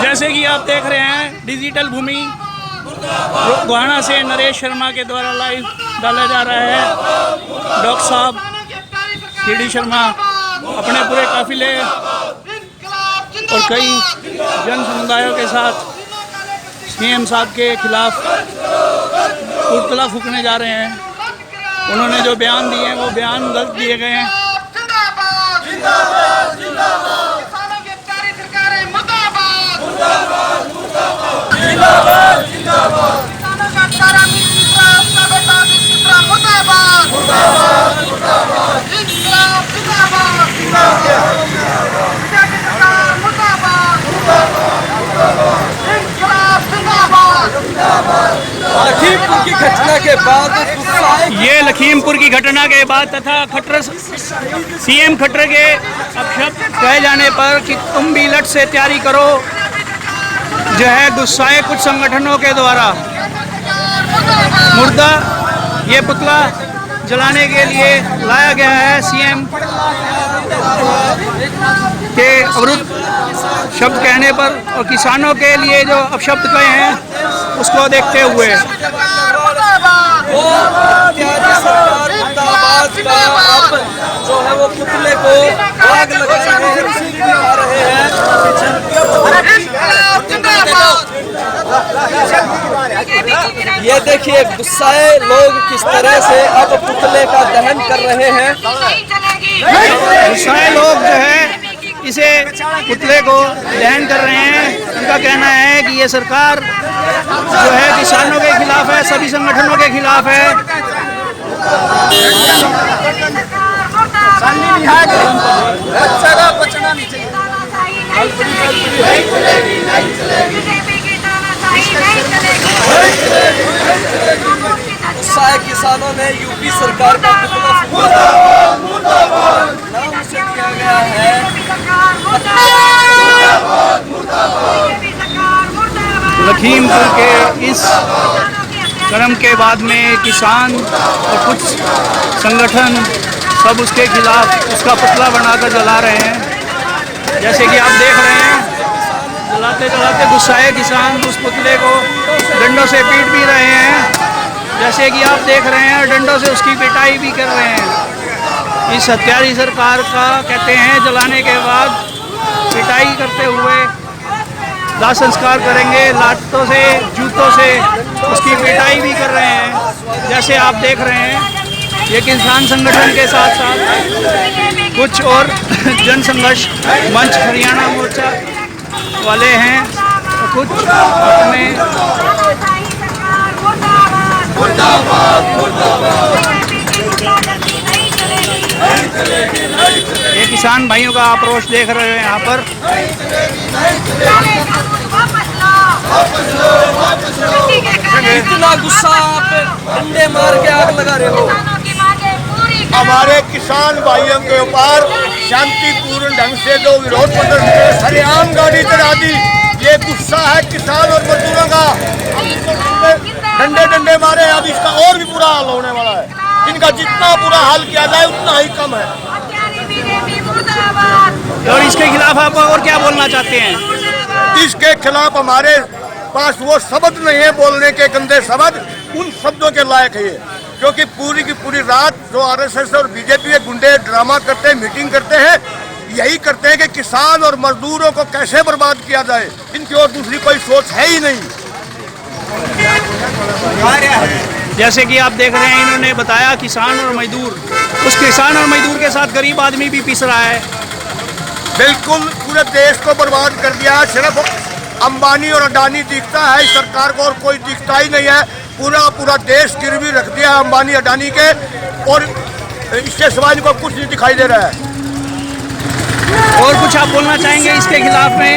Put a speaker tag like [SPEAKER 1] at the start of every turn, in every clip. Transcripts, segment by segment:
[SPEAKER 1] जैसे कि आप देख रहे हैं डिजिटल भूमि गोहाना से नरेश शर्मा के द्वारा लाइव डाला जा रहा है। डॉक्टर साहब डी शर्मा अपने पूरे काफिले और कई जन समुदायों के साथ सीएम साहब के खिलाफ पुतला फूकने जा रहे हैं। उन्होंने जो बयान दिए हैं वो बयान गलत दिए गए हैं।
[SPEAKER 2] लखीमपुर की घटना के बाद
[SPEAKER 1] ये लखीमपुर की घटना के बाद तथा खट्टर सीएम खट्टर के अपशब्द कहे जाने पर कि तुम भी लट से तैयारी करो जो है गुस्साए कुछ संगठनों के द्वारा मुर्दा ये पुतला जलाने के लिए लाया गया है। सीएम के अवरुद्ध शब्द कहने पर और किसानों के लिए जो अपशब्द कहे हैं उसको देखते हुए
[SPEAKER 2] जो है वो पुतले को आग लगा रहे हैं। ये देखिए गुस्साए लोग किस तरह से अब पुतले का दहन कर रहे हैं।
[SPEAKER 1] गुस्साए लोग जो है इसे पुतले को दहन कर रहे हैं। उनका कहना है कि ये सरकार जो है किसानों के खिलाफ है, सभी संगठनों के खिलाफ है।
[SPEAKER 2] गुस्साए किसानों ने यूपी सरकार का पुतला नाम से किया गया है।
[SPEAKER 1] लखीमपुर के इस कर्म के बाद में किसान और कुछ संगठन सब उसके खिलाफ उसका पुतला बनाकर जला रहे हैं। जैसे कि आप देख रहे हैं जलाते जलाते गुस्साए किसान उस पुतले को डंडों से पीट भी रहे हैं। जैसे कि आप देख रहे हैं डंडों से उसकी पिटाई भी कर रहे हैं। इस हत्यारी सरकार का कहते हैं जलाने के बाद पिटाई करते हुए दाह संस्कार करेंगे। लाठों से जूतों से उसकी पिटाई भी कर रहे हैं। जैसे आप देख रहे हैं ये किसान संगठन के साथ साथ कुछ और जन संघर्ष मंच हरियाणा मोर्चा वाले हैं। कुछ अपने ये किसान भाइयों का आक्रोश देख रहे हैं यहाँ पर।
[SPEAKER 2] इतना गुस्सा आप डंडे मार के आग लगा रहे हो।
[SPEAKER 3] हमारे किसान भाइयों के ऊपर शांतिपूर्ण ढंग से जो विरोध प्रदर्शन सरेआम गाड़ी चढ़ा दी, ये गुस्सा है किसान और मजदूरों का। डंडे डंडे मारे, अब इसका और भी बुरा हाल होने वाला है। इनका जितना बुरा हाल किया जाए उतना ही कम है।
[SPEAKER 1] और इसके खिलाफ आप और क्या बोलना चाहते हैं?
[SPEAKER 3] इसके खिलाफ हमारे पास वो शब्द नहीं है बोलने के, गंदे शब्द उन शब्दों के लायक है ये। क्योंकि पूरी की पूरी रात जो आरएसएस और बीजेपी के गुंडे ड्रामा करते हैं, मीटिंग करते हैं, यही करते हैं कि किसान और मजदूरों को कैसे बर्बाद किया जाए। इनकी और दूसरी कोई सोच है ही नहीं।
[SPEAKER 1] जैसे कि आप देख रहे हैं इन्होंने बताया किसान और मजदूर, उस किसान और मजदूर के साथ गरीब आदमी भी पिस रहा है।
[SPEAKER 3] बिल्कुल पूरे देश को बर्बाद कर दिया है। सिर्फ अंबानी और अडानी दिखता है इस सरकार को, और कोई दिखता ही नहीं है। पूरा देश गिरवी रख दिया है अंबानी अडानी के, और इससे सिवाय इनको कुछ नहीं दिखाई दे रहा है।
[SPEAKER 1] और कुछ आप बोलना चाहेंगे इसके खिलाफ में?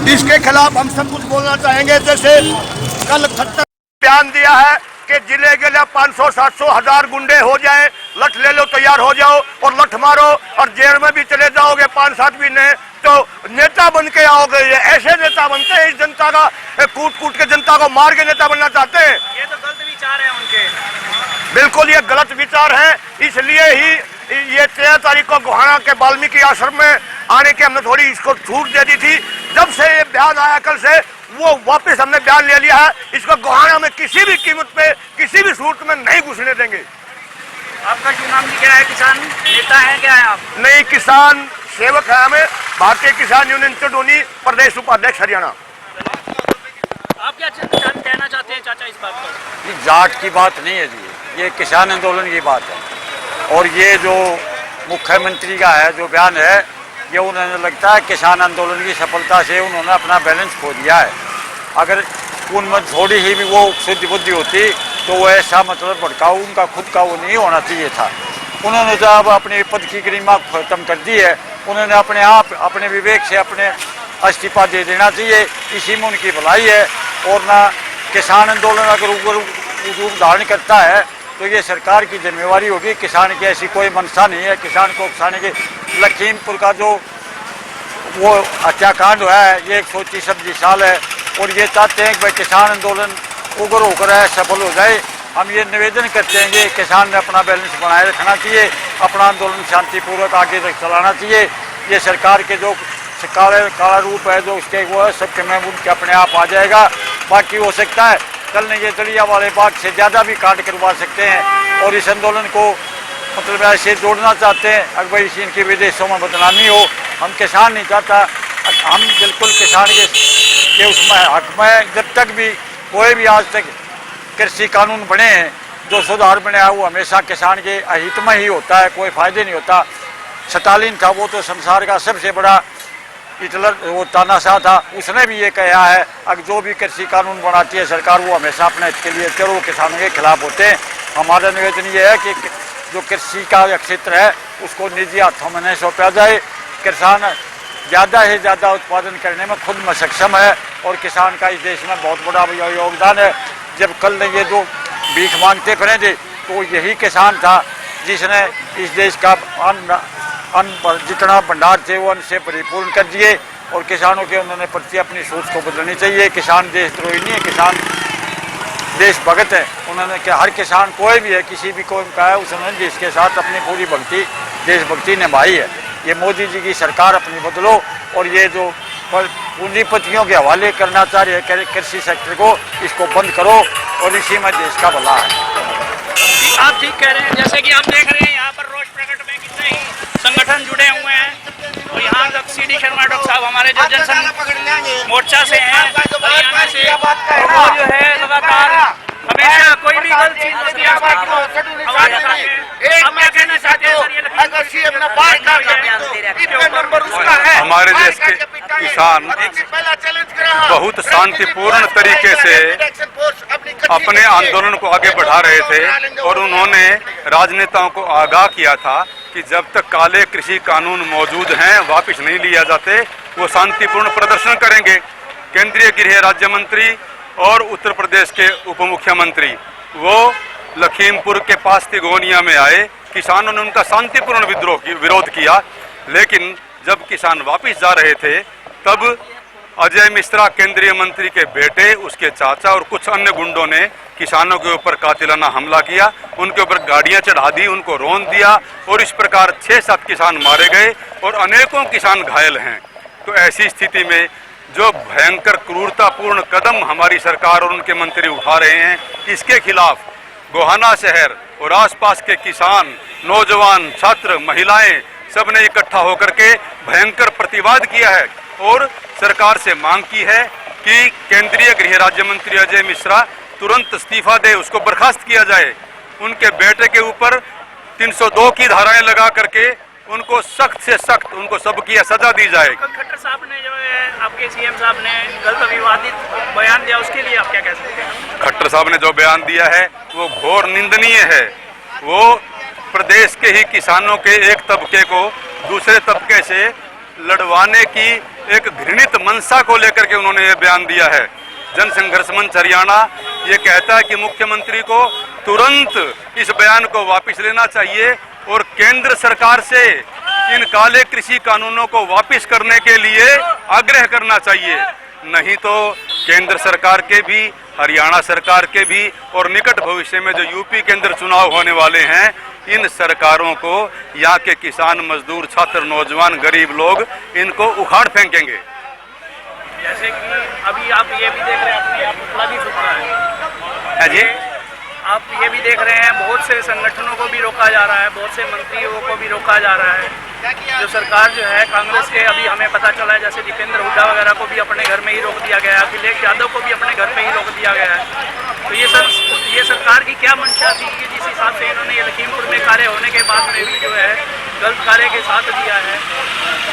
[SPEAKER 3] इसके खिलाफ हम सब कुछ बोलना चाहेंगे। जैसे कल खट्टर बयान दिया है कि जिले के लिए 500, 700, 1000 गुंडे हो जाए, लठ ले लो, तैयार हो जाओ और लठ मारो और जेल में भी चले जाओगे 5-7 महीने तो नेता बन के आओगे। ये ऐसे नेता बनते हैं, इस जनता का कूट के जनता को मार के नेता बनना चाहते हैं।
[SPEAKER 1] ये तो गलत विचार है उनके।
[SPEAKER 3] बिल्कुल ये गलत विचार है, इसलिए ही ये 13 तारीख को गोहाना के वाल्मीकि आश्रम में आने की हमने थोड़ी इसको छूट दे दी थी। जब से ये बयान आया कल से, वो वापस हमने बयान ले लिया है। इसको गोहाना में किसी भी कीमत पे, किसी भी सूरत में नहीं घुसने देंगे।
[SPEAKER 1] आपका शुभ नाम क्या है? किसान नेता है क्या है आप?
[SPEAKER 3] नहीं, किसान सेवक है हमें, भारतीय किसान यूनियन चंदौली प्रदेश उपाध्यक्ष हरियाणा।
[SPEAKER 1] आप क्या कहना चाहते हैं चाचा इस बात पर?
[SPEAKER 4] जाट की बात नहीं है जी, ये किसान आंदोलन की बात है। और ये जो मुख्यमंत्री का है जो बयान है, ये उन्हें लगता है किसान आंदोलन की सफलता से उन्होंने अपना बैलेंस खो दिया है। अगर उनमें थोड़ी ही भी वो शुद्ध बुद्धि होती तो वो ऐसा मतलब भड़काऊ उनका खुद का वो नहीं होना चाहिए था। उन्होंने जब अपने पद की गरिमा खत्म कर दी है, उन्होंने अपने आप अपने विवेक से अपने इस्तीफा दे देना चाहिए। इसी में उनकी भलाई है। और ना किसान आंदोलन अगर रूप धारण करता है तो ये सरकार की जिम्मेवारी होगी। किसान की ऐसी कोई मंशा नहीं है किसान को उकसाने की। लखीमपुर का जो वो हत्याकांड हुआ है, ये एक सोची समझी साल है। और ये चाहते हैं कि भाई किसान आंदोलन उग्र होकर है सफल हो जाए। हम ये निवेदन करते हैं कि किसान ने अपना बैलेंस बनाए रखना चाहिए, अपना आंदोलन शांतिपूर्वक आगे तक चलाना चाहिए। ये सरकार के जो काला रूप है जो उसके वो है सबके में उनके अपने आप आ जाएगा। बाकी हो सकता है कल ने ये दलिया वाले बाग से ज़्यादा भी कांड करवा सकते हैं। और इस आंदोलन को मतलब ऐसे जोड़ना चाहते हैं अगर भाई इनकी विदेशों में बदनामी हो। हम किसान नहीं चाहता, हम बिल्कुल किसान के उसमें हक में। जब तक भी कोई भी आज तक कृषि कानून बने हैं, जो सुधार बने हैं, वो हमेशा किसान के अहित में ही होता है, कोई फायदे नहीं होता। स्टालिन था वो तो संसार का सबसे बड़ा हिटलर वो तानाशाह था, उसने भी ये कहा है अगर जो भी कृषि कानून बनाती है सरकार वो हमेशा अपने हित के लिए वो किसानों के खिलाफ होते हैं। हमारा निवेदन ये है कि जो कृषि का क्षेत्र है उसको निजी हाथों में नहीं सौंपा जाए। किसान ज़्यादा से ज़्यादा उत्पादन करने में खुद में सक्षम है और किसान का इस देश में बहुत बड़ा योगदान है। जब कल ने ये जो भीख मांगते फिरे थे तो यही किसान था जिसने इस देश का अन्न जितना भंडार थे वो अन्न से परिपूर्ण कर दिए। और किसानों के उन्होंने प्रति अपनी सोच को बदलनी चाहिए। किसान देशद्रोही नहीं है, किसान देश भगत है। उन्होंने क्या हर किसान कोई भी है किसी भी कौम का है, उसने देश के साथ अपनी पूरी भक्ति देशभक्ति निभाई है। ये मोदी जी की सरकार अपनी बदलो और ये जो पूंजीपतियों के हवाले करना चाह रहे हैं कृषि सेक्टर को, इसको बंद करो और इसी में देश का भला है।
[SPEAKER 1] आप ठीक कह रहे हैं। जैसे कि आप देख रहे हैं यहाँ पर रोष प्रकट में कितने ही संगठन जुड़े हुए हैं। और यहाँ तक CD शर्मा डॉक्टर साहब हमारे जो जनसंघ मोर्चा से हैं, हरियाणा से, वो जो है लगातार हमेशा कोई भी गलत चीज होती है आवाज उठाते हैं। हम क्या कहना चाहते हैं सर, ये
[SPEAKER 5] हमारे देश के किसान बहुत शांतिपूर्ण तरीके से अपने आंदोलन को आगे बढ़ा रहे थे और उन्होंने राजनेताओं को आगाह किया था कि जब तक काले कृषि कानून मौजूद हैं वापस नहीं लिया जाते वो शांतिपूर्ण प्रदर्शन करेंगे। केंद्रीय गृह राज्य मंत्री और उत्तर प्रदेश के उप मुख्यमंत्री वो लखीमपुर के पास तिगोनिया में आए, किसानों ने उनका शांतिपूर्ण विरोध किया। लेकिन जब किसान वापस जा रहे थे तब अजय मिश्रा केंद्रीय मंत्री के बेटे, उसके चाचा और कुछ अन्य गुंडों ने किसानों के ऊपर कातिलाना हमला किया, उनके ऊपर गाड़ियां चढ़ा दी, उनको रौंद दिया और इस प्रकार 6-7 किसान मारे गए और अनेकों किसान घायल हैं। तो ऐसी स्थिति में जो भयंकर क्रूरतापूर्ण कदम हमारी सरकार और उनके मंत्री उठा रहे हैं, इसके खिलाफ गोहाना शहर और आसपास के किसान, नौजवान, छात्र, महिलाएं सब ने इकट्ठा होकर के भयंकर प्रतिवाद किया है और सरकार से मांग की है कि केंद्रीय गृह राज्य मंत्री अजय मिश्रा तुरंत इस्तीफा दे, उसको बर्खास्त किया जाए। उनके बेटे के ऊपर 302 की धाराएं लगा करके उनको सख्त से सख्त उनको सबकी सजा दी जाए।
[SPEAKER 1] खट्टर साहब ने जो है आपके सीएम साहब ने गलत विवादित बयान दिया, उसके लिए आप क्या कह सकते हैं?
[SPEAKER 5] खट्टर साहब ने जो बयान दिया है वो घोर निंदनीय है। वो प्रदेश के ही किसानों के एक तबके को दूसरे तबके से लड़वाने की एक घृणित मंशा को लेकर के उन्होंने ये बयान दिया है। जन संघर्ष मंच हरियाणा ये कहता है कि मुख्यमंत्री को तुरंत इस बयान को वापस लेना चाहिए और केंद्र सरकार से इन काले कृषि कानूनों को वापस करने के लिए आग्रह करना चाहिए। नहीं तो केंद्र सरकार के भी हरियाणा सरकार के भी और निकट भविष्य में जो यूपी के अंदर चुनाव होने वाले हैं, इन सरकारों को यहाँ के किसान, मजदूर, छात्र, नौजवान, गरीब लोग इनको उखाड़ फेंकेंगे।
[SPEAKER 1] जैसे कि अभी आप ये भी देख रहे हैं, अपने आप पुतला भी फूक रहा है
[SPEAKER 5] जी,
[SPEAKER 1] आप ये भी देख रहे हैं, बहुत से संगठनों को भी रोका जा रहा है, बहुत से मंत्रियों को भी रोका जा रहा है। जो सरकार जो है कांग्रेस के, अभी हमें पता चला है जैसे दीपेंद्र हुड्डा वगैरह को भी अपने घर में ही रोक दिया गया है, अखिलेश यादव को भी अपने घर पे ही रोक दिया गया है। तो ये सरकार की क्या मंशा थी कि जिस हिसाब से इन्होंने ये लखीमपुर में कार्य होने के बाद में भी जो है गलत कार्य के साथ दिया है?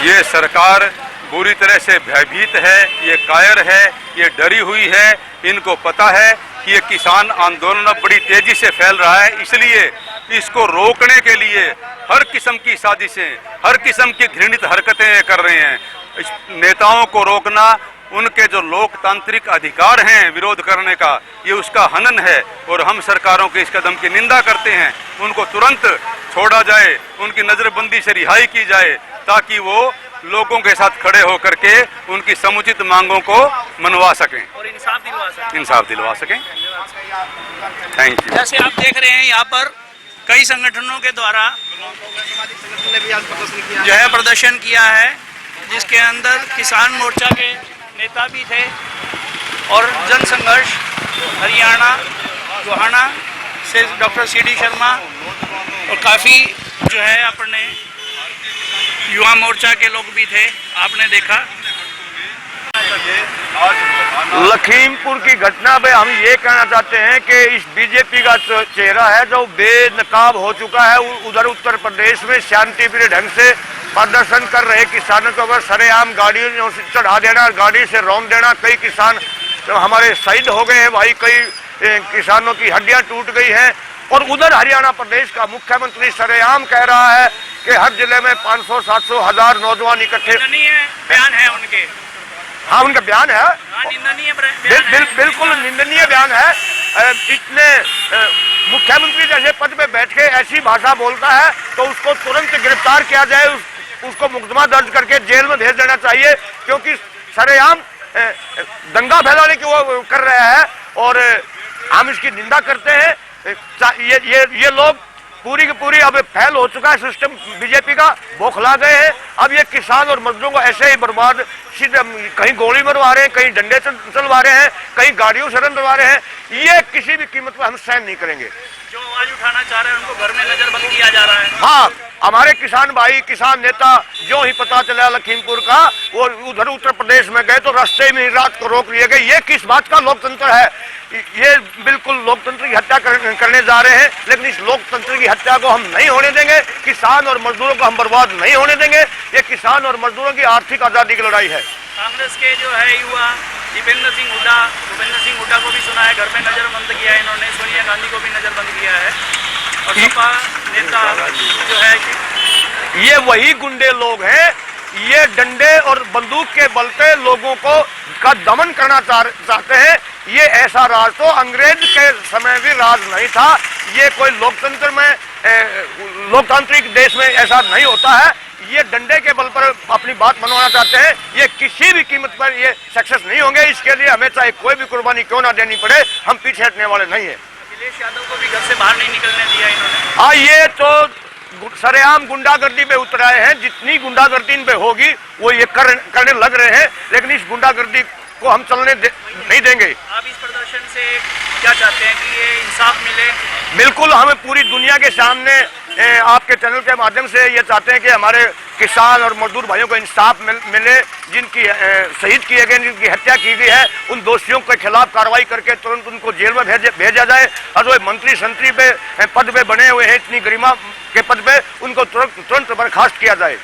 [SPEAKER 5] ये सरकार बुरी तरह से भयभीत है, ये कायर है, ये डरी हुई है। इनको पता है कि ये किसान आंदोलन अब बड़ी तेजी से फैल रहा है, इसलिए इसको रोकने के लिए हर किस्म की साजिशें, हर किस्म की घृणित हरकतें ये कर रहे हैं। इस नेताओं को रोकना, उनके जो लोकतांत्रिक अधिकार हैं विरोध करने का, ये उसका हनन है और हम सरकारों के इस कदम की निंदा करते हैं। उनको तुरंत छोड़ा जाए, उनकी नजरबंदी से रिहाई की जाए, ताकि वो लोगों के साथ खड़े होकर के उनकी समुचित मांगों को मनवा सकें
[SPEAKER 1] और
[SPEAKER 5] इंसाफ दिलवा सकें। Thank you.
[SPEAKER 1] जैसे आप देख रहे हैं यहाँ पर कई संगठनों के द्वारा जो है प्रदर्शन किया है, जिसके अंदर किसान मोर्चा के नेता भी थे और जन संघर्ष हरियाणा गोहाना से डॉक्टर CD शर्मा और काफ़ी जो है अपने युवा मोर्चा के लोग भी थे, आपने देखा।
[SPEAKER 3] लखीमपुर की घटना में हम ये कहना चाहते हैं कि इस बीजेपी का चेहरा है जो बेनकाब हो चुका है। उधर उत्तर प्रदेश में शांतिप्रिय ढंग से प्रदर्शन कर रहे किसानों को अगर सरेआम गाड़ियों से चढ़ा देना, गाड़ी से रौंद देना, कई किसान तो हमारे शहीद हो गए हैं भाई, कई किसानों की हड्डियां टूट गई हैं। और उधर हरियाणा प्रदेश का मुख्यमंत्री सरेआम कह रहा है कि हर जिले में 500, 700, 1000 नौजवान इकट्ठे।
[SPEAKER 1] बयान है उनके,
[SPEAKER 3] हाँ उनका बयान है, बिल्कुल निंदनीय बयान है। इतने मुख्यमंत्री जैसे पद पे बैठ के ऐसी भाषा बोलता है तो उसको तुरंत गिरफ्तार किया जाए, उसको मुकदमा दर्ज करके जेल में भेज देना चाहिए, क्योंकि सरेआम दंगा फैलाने की वो कर रहा है और हम इसकी निंदा करते हैं। ये लोग पूरी की पूरी अब फैल हो चुका है सिस्टम बीजेपी का, बौखला गए हैं। अब ये किसान और मजदूरों को ऐसे ही बर्बाद, सीधे कहीं गोली मरवा रहे हैं, कहीं डंडे चलवा रहे हैं, कहीं गाड़ियों से रंधवा रहे हैं। ये किसी भी कीमत पर हम सहन नहीं करेंगे।
[SPEAKER 1] जो आवाज उठाना चाह रहे हैं उनको घर में नजरबंद किया जा रहा है।
[SPEAKER 3] हाँ, हमारे किसान भाई, किसान नेता जो ही पता चला लखीमपुर का, वो उधर उत्तर प्रदेश में गए तो रास्ते में रात को रोक लिए गए। ये किस बात का लोकतंत्र है? ये बिल्कुल लोकतंत्र की हत्या करने जा रहे हैं, लेकिन इस लोकतंत्र की हत्या को हम नहीं होने देंगे। किसान और मजदूरों को हम बर्बाद नहीं होने देंगे। ये किसान और मजदूरों की आर्थिक आजादी की लड़ाई है।
[SPEAKER 1] कांग्रेस के जो है युवा भूपेंद्र सिंह हुड्डा को भी सुना है, घर में नजरबंद किया है इन्होंने, सोनिया गांधी को भी नजरबंद किया है और सपा नेता जो है
[SPEAKER 3] ये वही गुंडे लोग हैं, ये डंडे और बंदूक के बल पे लोगों को का दमन करना चाहते हैं। ये ऐसा राज तो अंग्रेज के समय भी राज नहीं था। ये कोई लोकतंत्र में, लोकतांत्रिक देश में ऐसा नहीं होता है। ये डंडे के बल पर अपनी बात मनवाना चाहते हैं। ये किसी भी कीमत पर ये सक्सेस नहीं होंगे। इसके लिए हमें चाहे कोई भी कुर्बानी क्यों ना देनी पड़े, हम पीछे हटने वाले नहीं है।
[SPEAKER 1] अखिलेश यादव को भी घर से बाहर नहीं निकलने दिया इन्होंने।
[SPEAKER 3] हाँ, ये तो सरेआम गुंडागर्दी पे उतर आए हैं। जितनी गुंडागर्दी इन पे होगी वो ये करने लग रहे हैं, लेकिन इस गुंडागर्दी को हम चलने नहीं देंगे।
[SPEAKER 1] आप इस प्रदर्शन से क्या चाहते हैं कि ये इंसाफ मिले?
[SPEAKER 3] बिल्कुल, हमें पूरी दुनिया के सामने आपके चैनल के माध्यम से ये चाहते हैं कि हमारे किसान और मजदूर भाइयों को इंसाफ मिले। जिनकी शहीद किए गए, जिनकी हत्या की गई है, उन दोषियों के खिलाफ कार्रवाई करके तुरंत उनको जेल में भेजा जाए। और जो मंत्री संतरी पे पद पे बने हुए हैं, इतनी गरिमा के पद पे, उनको तुरंत बर्खास्त किया जाए।